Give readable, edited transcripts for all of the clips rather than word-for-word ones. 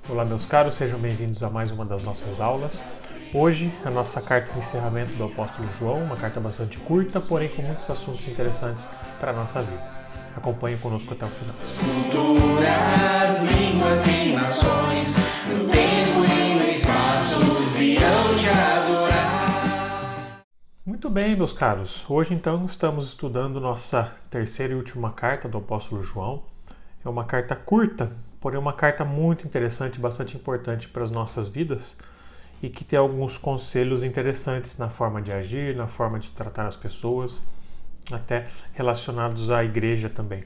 Olá, meus caros, sejam bem-vindos a mais uma das nossas aulas. Hoje, a nossa carta de encerramento do apóstolo João, uma carta bastante curta, porém com muitos assuntos interessantes para a nossa vida. Acompanhe conosco até o final. Culturas, línguas e nações, no tempo e no espaço virão te adorar. Muito bem, meus caros. Hoje, então, estamos estudando nossa terceira e última carta do apóstolo João. É uma carta curta, porém uma carta muito interessante e bastante importante para as nossas vidas e que tem alguns conselhos interessantes na forma de agir, na forma de tratar as pessoas, até relacionados à igreja também.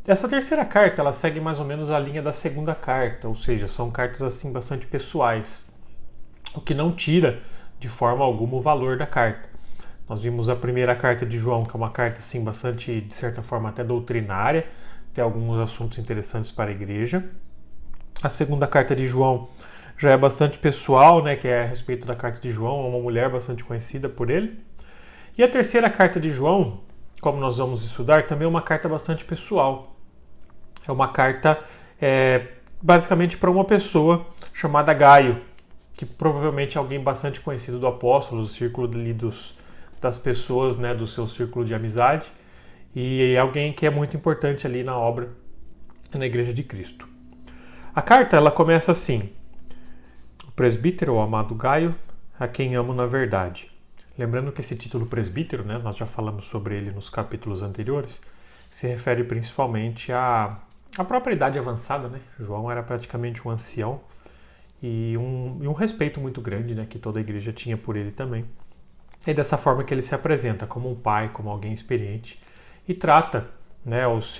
Essa terceira carta, ela segue mais ou menos a linha da segunda carta, ou seja, são cartas assim bastante pessoais, o que não tira de forma alguma o valor da carta. Nós vimos a primeira carta de João, que é uma carta assim bastante, de certa forma, até doutrinária, tem alguns assuntos interessantes para a igreja. A segunda carta de João já é bastante pessoal, né, que é a respeito da carta de João, uma mulher bastante conhecida por ele. E a terceira carta de João, como nós vamos estudar, também é uma carta bastante pessoal. É uma carta basicamente para uma pessoa chamada Gaio, que provavelmente é alguém bastante conhecido do apóstolo, do círculo das pessoas, né, do seu círculo de amizade, e é alguém que é muito importante ali na obra, na Igreja de Cristo. A carta, ela começa assim: o presbítero, o amado Gaio, a quem amo na verdade. Lembrando que esse título presbítero, né, nós já falamos sobre ele nos capítulos anteriores, se refere principalmente à própria idade avançada, né? João era praticamente um ancião e um respeito muito grande, né, que toda a igreja tinha por ele também. É dessa forma que ele se apresenta, como um pai, como alguém experiente, e trata, né, os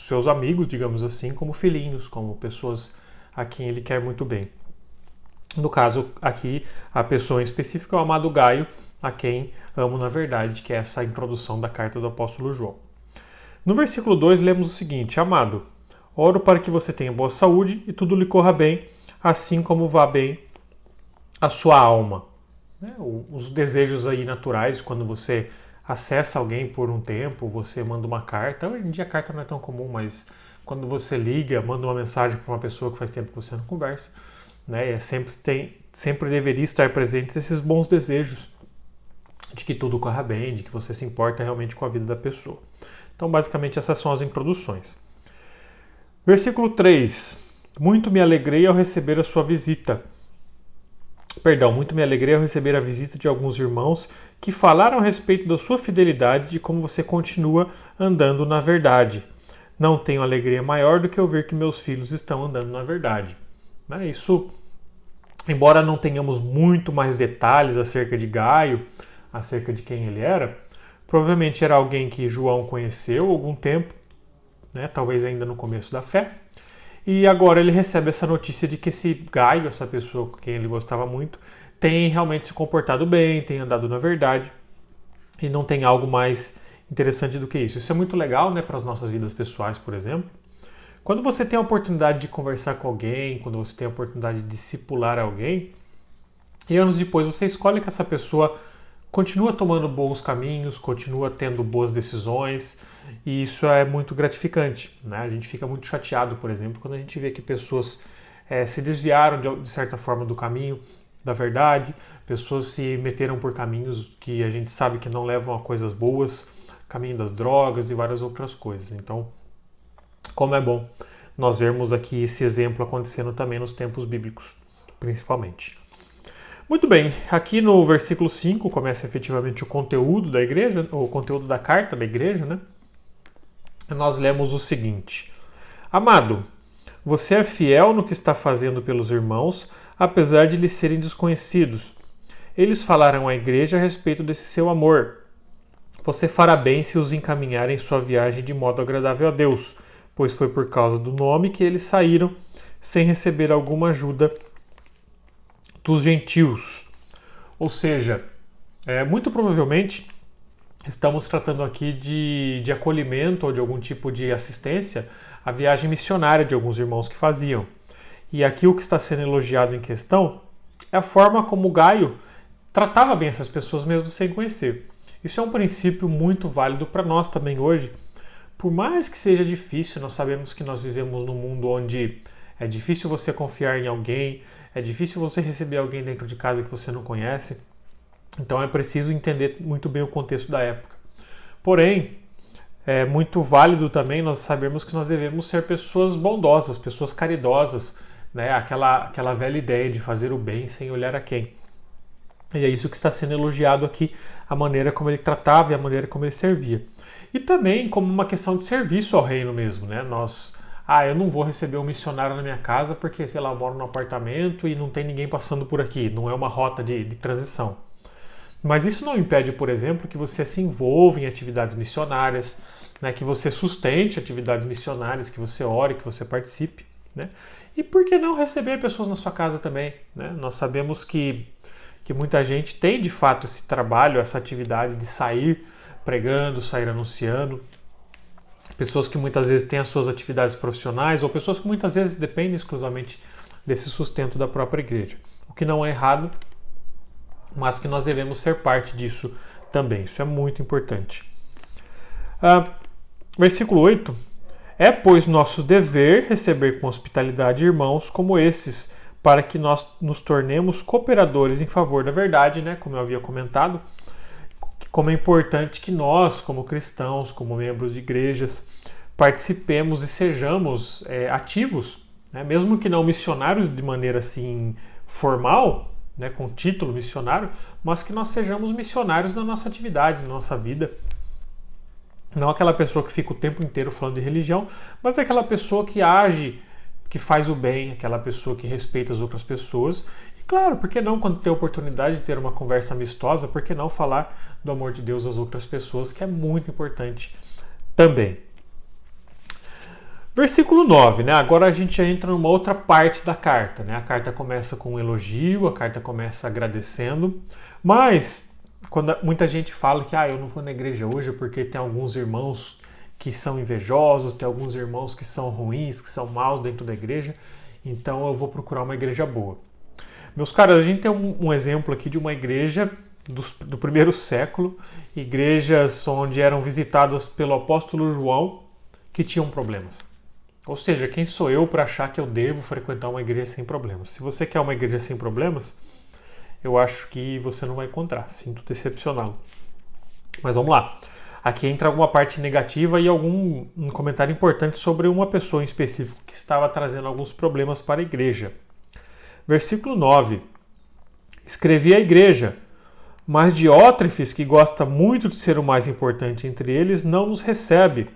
seus amigos, digamos assim, como filhinhos, como pessoas a quem ele quer muito bem. No caso aqui, a pessoa em específico é o amado Gaio, a quem amo na verdade, que é essa introdução da carta do apóstolo João. No versículo 2 lemos o seguinte: Amado, oro para que você tenha boa saúde e tudo lhe corra bem, assim como vá bem a sua alma. Os desejos aí naturais, quando você acessa alguém por um tempo, você manda uma carta. Hoje em dia a carta não é tão comum, mas quando você liga, manda uma mensagem para uma pessoa que faz tempo que você não conversa, né? Sempre deveria estar presentes esses bons desejos de que tudo corra bem, de que você se importa realmente com a vida da pessoa. Então, basicamente, essas são as introduções. Versículo 3. Muito me alegrei ao receber a sua visita. Muito me alegrei ao receber a visita de alguns irmãos que falaram a respeito da sua fidelidade e de como você continua andando na verdade. Não tenho alegria maior do que eu ver que meus filhos estão andando na verdade. Isso, embora não tenhamos muito mais detalhes acerca de Gaio, acerca de quem ele era, provavelmente era alguém que João conheceu há algum tempo, né, talvez ainda no começo da fé. E agora ele recebe essa notícia de que esse Gaio, essa pessoa com quem ele gostava muito, tem realmente se comportado bem, tem andado na verdade, e não tem algo mais interessante do que isso. Isso é muito legal, né, para as nossas vidas pessoais, por exemplo. Quando você tem a oportunidade de conversar com alguém, quando você tem a oportunidade de discipular alguém, e anos depois você escolhe que essa pessoa continua tomando bons caminhos, continua tendo boas decisões, e isso é muito gratificante, né? A gente fica muito chateado, por exemplo, quando a gente vê que pessoas se desviaram de certa forma do caminho da verdade, pessoas se meteram por caminhos que a gente sabe que não levam a coisas boas, caminho das drogas e várias outras coisas. Então, como é bom nós vermos aqui esse exemplo acontecendo também nos tempos bíblicos, principalmente. Muito bem, aqui no versículo 5 começa efetivamente o conteúdo da igreja, o conteúdo da carta da igreja, né? Nós lemos o seguinte: Amado, você é fiel no que está fazendo pelos irmãos, apesar de lhes serem desconhecidos. Eles falaram à igreja a respeito desse seu amor. Você fará bem se os encaminhar em sua viagem de modo agradável a Deus, pois foi por causa do nome que eles saíram sem receber alguma ajuda dos gentios. Ou seja, muito provavelmente estamos tratando aqui de acolhimento ou de algum tipo de assistência à viagem missionária de alguns irmãos que faziam. E aqui o que está sendo elogiado em questão é a forma como Gaio tratava bem essas pessoas mesmo sem conhecer. Isso é um princípio muito válido para nós também hoje, por mais que seja difícil, nós sabemos que nós vivemos num mundo onde é difícil você confiar em alguém, é difícil você receber alguém dentro de casa que você não conhece. Então é preciso entender muito bem o contexto da época. Porém, é muito válido também nós sabermos que nós devemos ser pessoas bondosas, pessoas caridosas, né? Aquela velha ideia de fazer o bem sem olhar a quem. E é isso que está sendo elogiado aqui, a maneira como ele tratava e a maneira como ele servia. E também como uma questão de serviço ao reino mesmo, né? Eu não vou receber um missionário na minha casa porque, sei lá, eu moro num apartamento e não tem ninguém passando por aqui, não é uma rota de transição. Mas isso não impede, por exemplo, que você se envolva em atividades missionárias, né? Que você sustente atividades missionárias, que você ore, que você participe, né? E por que não receber pessoas na sua casa também, né? Nós sabemos que muita gente tem de fato esse trabalho, essa atividade de sair pregando, sair anunciando. Pessoas que muitas vezes têm as suas atividades profissionais ou pessoas que muitas vezes dependem exclusivamente desse sustento da própria igreja. O que não é errado, mas que nós devemos ser parte disso também. Isso é muito importante. Versículo 8. É, pois, nosso dever receber com hospitalidade irmãos como esses, para que nós nos tornemos cooperadores em favor da verdade, né? Como eu havia comentado, como é importante que nós, como cristãos, como membros de igrejas, participemos e sejamos ativos, né? Mesmo que não missionários de maneira assim formal, né? Com título missionário, mas que nós sejamos missionários na nossa atividade, na nossa vida. Não aquela pessoa que fica o tempo inteiro falando de religião, mas aquela pessoa que age, que faz o bem, aquela pessoa que respeita as outras pessoas. E claro, por que não, quando tem a oportunidade de ter uma conversa amistosa, por que não falar do amor de Deus às outras pessoas, que é muito importante também. Versículo 9, né? Agora a gente entra numa outra parte da carta, né? A carta começa com um elogio, a carta começa agradecendo, mas quando muita gente fala que eu não vou na igreja hoje porque tem alguns irmãos que são invejosos, tem alguns irmãos que são ruins, que são maus dentro da igreja, então eu vou procurar uma igreja boa. Meus caros, a gente tem um exemplo aqui de uma igreja do primeiro século, igrejas onde eram visitadas pelo apóstolo João, que tinham problemas. Ou seja, quem sou eu para achar que eu devo frequentar uma igreja sem problemas? Se você quer uma igreja sem problemas, eu acho que você não vai encontrar. Sinto decepcioná-lo. Mas vamos lá. Aqui entra alguma parte negativa e um comentário importante sobre uma pessoa em específico que estava trazendo alguns problemas para a igreja. Versículo 9. Escrevi à igreja, mas Diótrefes, que gosta muito de ser o mais importante entre eles, não nos recebe.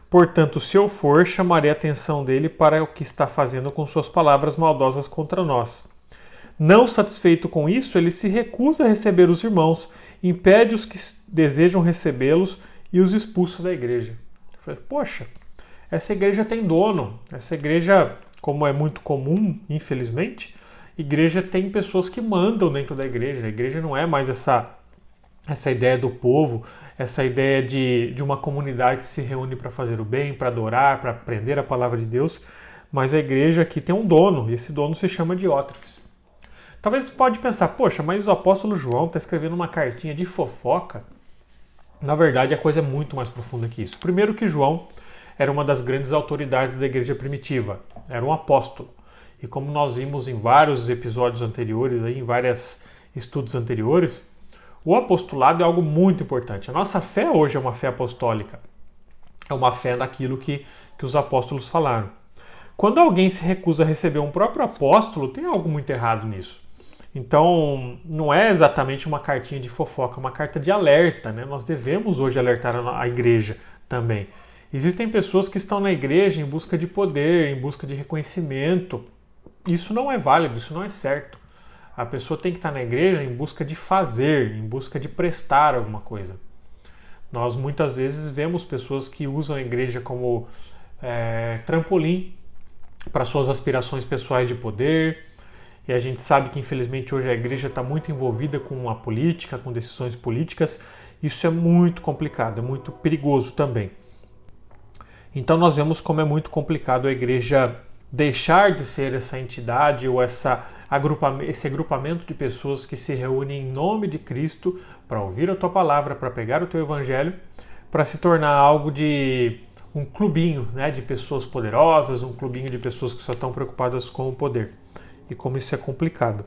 Portanto, se eu for, chamarei a atenção dele para o que está fazendo com suas palavras maldosas contra nós. Não satisfeito com isso, ele se recusa a receber os irmãos, impede os que desejam recebê-los e os expulsa da igreja. Eu falei, poxa, essa igreja tem dono. Essa igreja, como é muito comum, infelizmente, igreja tem pessoas que mandam dentro da igreja. A igreja não é mais essa ideia do povo, essa ideia de uma comunidade que se reúne para fazer o bem, para adorar, para aprender a palavra de Deus, mas a igreja aqui tem um dono, e esse dono se chama Diótrefes. Talvez você pode pensar, poxa, mas o apóstolo João está escrevendo uma cartinha de fofoca. Na verdade, a coisa é muito mais profunda que isso. Primeiro que João era uma das grandes autoridades da igreja primitiva, era um apóstolo. E como nós vimos em vários episódios anteriores, em vários estudos anteriores, o apostolado é algo muito importante. A nossa fé hoje é uma fé apostólica. É uma fé daquilo que os apóstolos falaram. Quando alguém se recusa a receber um próprio apóstolo, tem algo muito errado nisso. Então, não é exatamente uma cartinha de fofoca, é uma carta de alerta, né? Nós devemos hoje alertar a igreja também. Existem pessoas que estão na igreja em busca de poder, em busca de reconhecimento. Isso não é válido, isso não é certo. A pessoa tem que estar na igreja em busca de fazer, em busca de prestar alguma coisa. Nós muitas vezes vemos pessoas que usam a igreja como trampolim para suas aspirações pessoais de poder. E a gente sabe que, infelizmente, hoje a igreja está muito envolvida com a política, com decisões políticas. Isso é muito complicado, é muito perigoso também. Então nós vemos como é muito complicado a igreja deixar de ser essa entidade ou esse agrupamento de pessoas que se reúnem em nome de Cristo para ouvir a tua palavra, para pegar o teu evangelho, para se tornar algo de um clubinho, né, de pessoas poderosas, um clubinho de pessoas que só estão preocupadas com o poder. E como isso é complicado.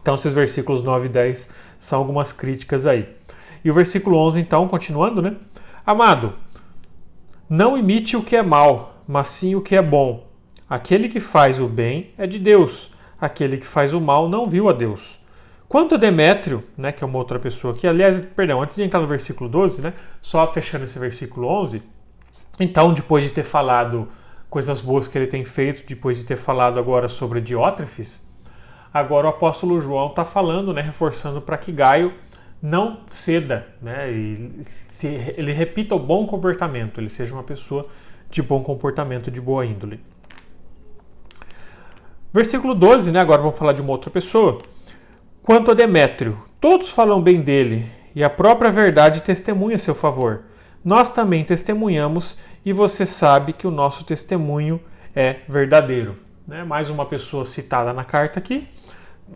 Então esses versículos 9 e 10 são algumas críticas aí. E o versículo 11 então, continuando, né? Amado, não imite o que é mal, mas sim o que é bom. Aquele que faz o bem é de Deus. Aquele que faz o mal não viu a Deus. Quanto a Demétrio, né, que é uma outra pessoa aqui, aliás, perdão, antes de entrar no versículo 12, né, só fechando esse versículo 11, então, depois de ter falado coisas boas que ele tem feito, depois de ter falado agora sobre Diótrefes, agora o apóstolo João está falando, né, reforçando para que Gaio não ceda, né, e ele repita o bom comportamento, ele seja uma pessoa de bom comportamento, de boa índole. Versículo 12, né, agora vamos falar de uma outra pessoa. Quanto a Demétrio, todos falam bem dele, e a própria verdade testemunha a seu favor. Nós também testemunhamos, e você sabe que o nosso testemunho é verdadeiro. Né? Mais uma pessoa citada na carta aqui.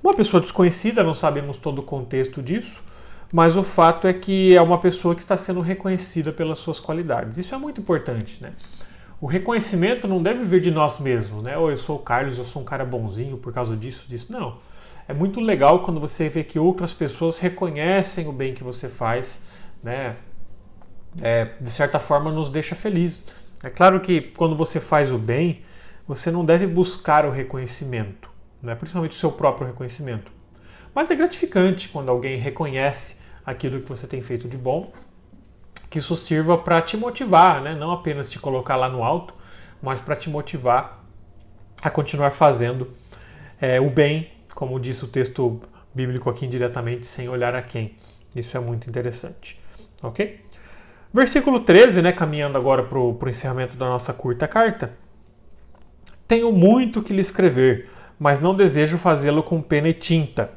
Uma pessoa desconhecida, não sabemos todo o contexto disso, mas o fato é que é uma pessoa que está sendo reconhecida pelas suas qualidades. Isso é muito importante, né? O reconhecimento não deve vir de nós mesmos, né? Ou eu sou o Carlos, eu sou um cara bonzinho por causa disso. Não. É muito legal quando você vê que outras pessoas reconhecem o bem que você faz, né? De certa forma nos deixa felizes. É claro que quando você faz o bem, você não deve buscar o reconhecimento, né? Principalmente o seu próprio reconhecimento. Mas é gratificante quando alguém reconhece aquilo que você tem feito de bom, que isso sirva para te motivar, né? Não apenas te colocar lá no alto, mas para te motivar a continuar fazendo o bem, como diz o texto bíblico aqui indiretamente, sem olhar a quem. Isso é muito interessante. Ok? Versículo 13, né, caminhando agora para o encerramento da nossa curta carta. Tenho muito que lhe escrever, mas não desejo fazê-lo com pena e tinta.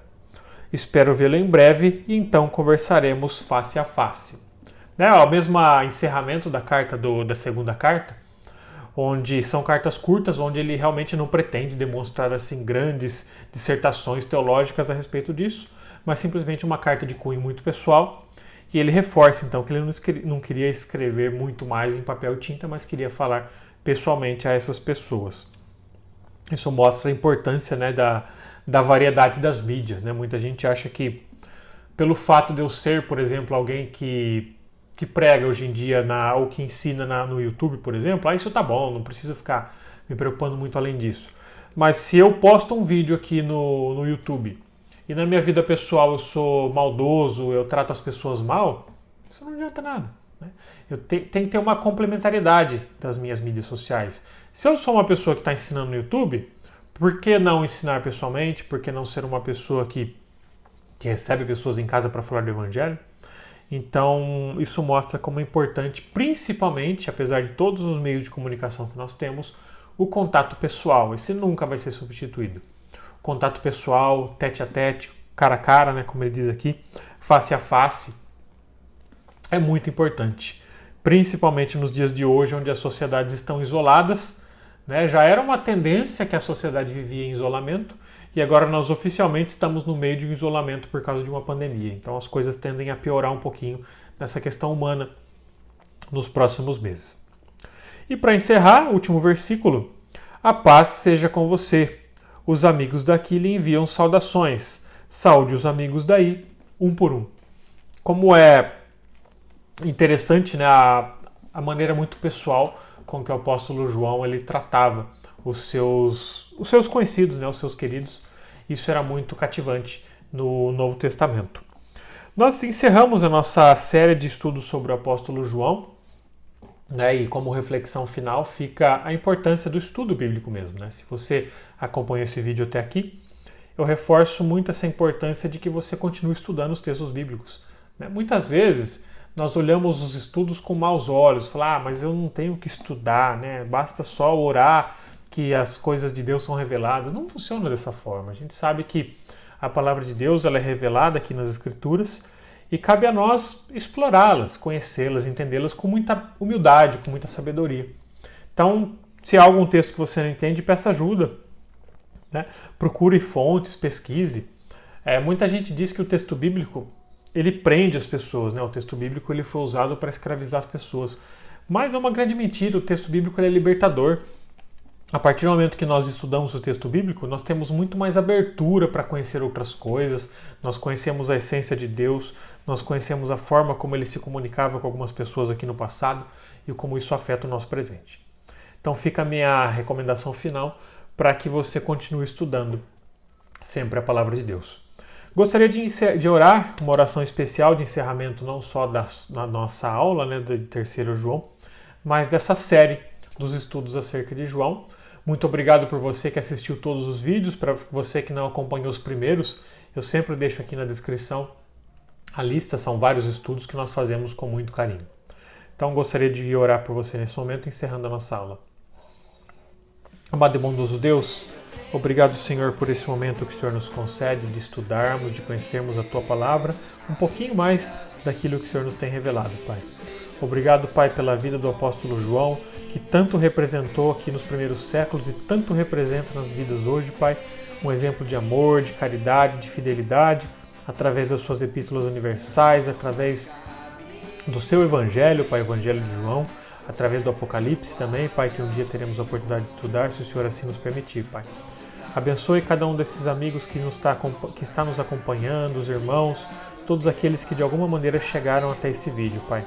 Espero vê-lo em breve e então conversaremos face a face. O mesmo encerramento da carta da segunda carta, onde são cartas curtas, onde ele realmente não pretende demonstrar assim grandes dissertações teológicas a respeito disso, mas simplesmente uma carta de cunho muito pessoal. E ele reforça então que ele não queria escrever muito mais em papel e tinta, mas queria falar pessoalmente a essas pessoas. Isso mostra a importância, né, da variedade das mídias, né? Muita gente acha que pelo fato de eu ser, por exemplo, alguém que prega hoje em dia ou que ensina no YouTube, por exemplo, isso tá bom, não preciso ficar me preocupando muito além disso. Mas se eu posto um vídeo aqui no YouTube e na minha vida pessoal eu sou maldoso, eu trato as pessoas mal, isso não adianta nada. Né? Eu tenho que ter uma complementariedade das minhas mídias sociais. Se eu sou uma pessoa que está ensinando no YouTube, por que não ensinar pessoalmente? Por que não ser uma pessoa que recebe pessoas em casa para falar do Evangelho? Então, isso mostra como é importante, principalmente, apesar de todos os meios de comunicação que nós temos, o contato pessoal. Esse nunca vai ser substituído. Contato pessoal, tete a tete, cara a cara, né, como ele diz aqui, face a face, é muito importante. Principalmente nos dias de hoje, onde as sociedades estão isoladas, né? Já era uma tendência que a sociedade vivia em isolamento, e agora nós oficialmente estamos no meio de um isolamento por causa de uma pandemia. Então as coisas tendem a piorar um pouquinho nessa questão humana nos próximos meses. E para encerrar, o último versículo: a paz seja com você. Os amigos daqui lhe enviam saudações. Saúde os amigos daí, um por um. Como é interessante, né, a maneira muito pessoal com que o apóstolo João ele tratava os seus conhecidos, né, os seus queridos. Isso era muito cativante no Novo Testamento. Nós encerramos a nossa série de estudos sobre o apóstolo João, né, e como reflexão final fica a importância do estudo bíblico mesmo. Né? Se você acompanha esse vídeo até aqui, eu reforço muito essa importância de que você continue estudando os textos bíblicos. Né? Muitas vezes nós olhamos os estudos com maus olhos, falar, mas eu não tenho que estudar, né? Basta só orar que as coisas de Deus são reveladas. Não funciona dessa forma. A gente sabe que a palavra de Deus ela é revelada aqui nas Escrituras e cabe a nós explorá-las, conhecê-las, entendê-las com muita humildade, com muita sabedoria. Então, se há algum texto que você não entende, peça ajuda. Né? Procure fontes, pesquise. Muita gente diz que o texto bíblico ele prende as pessoas. Né? O texto bíblico ele foi usado para escravizar as pessoas. Mas é uma grande mentira, o texto bíblico ele é libertador. A partir do momento que nós estudamos o texto bíblico, nós temos muito mais abertura para conhecer outras coisas, nós conhecemos a essência de Deus, nós conhecemos a forma como ele se comunicava com algumas pessoas aqui no passado e como isso afeta o nosso presente. Então fica a minha recomendação final para que você continue estudando sempre a palavra de Deus. Gostaria de orar uma oração especial de encerramento não só da nossa aula, né, de 3º João, mas dessa série dos estudos acerca de João. Muito obrigado por você que assistiu todos os vídeos, para você que não acompanhou os primeiros, eu sempre deixo aqui na descrição a lista, são vários estudos que nós fazemos com muito carinho. Então gostaria de orar por você nesse momento, encerrando a nossa aula. Amado e bondoso Deus, obrigado, Senhor, por esse momento que o Senhor nos concede de estudarmos, de conhecermos a Tua Palavra, um pouquinho mais daquilo que o Senhor nos tem revelado, Pai. Obrigado, Pai, pela vida do apóstolo João, que tanto representou aqui nos primeiros séculos e tanto representa nas vidas hoje, Pai, um exemplo de amor, de caridade, de fidelidade, através das suas epístolas universais, através do seu evangelho, Pai, o evangelho de João, através do Apocalipse também, Pai, que um dia teremos a oportunidade de estudar, se o Senhor assim nos permitir, Pai. Abençoe cada um desses amigos que está nos acompanhando, os irmãos, todos aqueles que de alguma maneira chegaram até esse vídeo, Pai.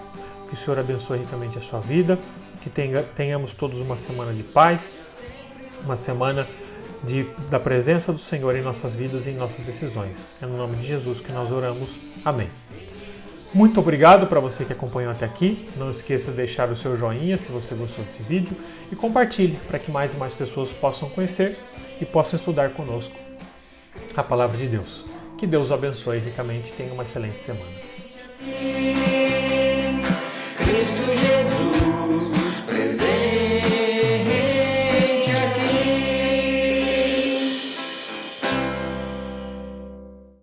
Que o Senhor abençoe ricamente a sua vida, que tenhamos todos uma semana de paz, uma semana da presença do Senhor em nossas vidas e em nossas decisões. É no nome de Jesus que nós oramos. Amém. Muito obrigado para você que acompanhou até aqui. Não esqueça de deixar o seu joinha se você gostou desse vídeo e compartilhe para que mais e mais pessoas possam conhecer e possam estudar conosco a Palavra de Deus. Que Deus o abençoe ricamente e tenha uma excelente semana.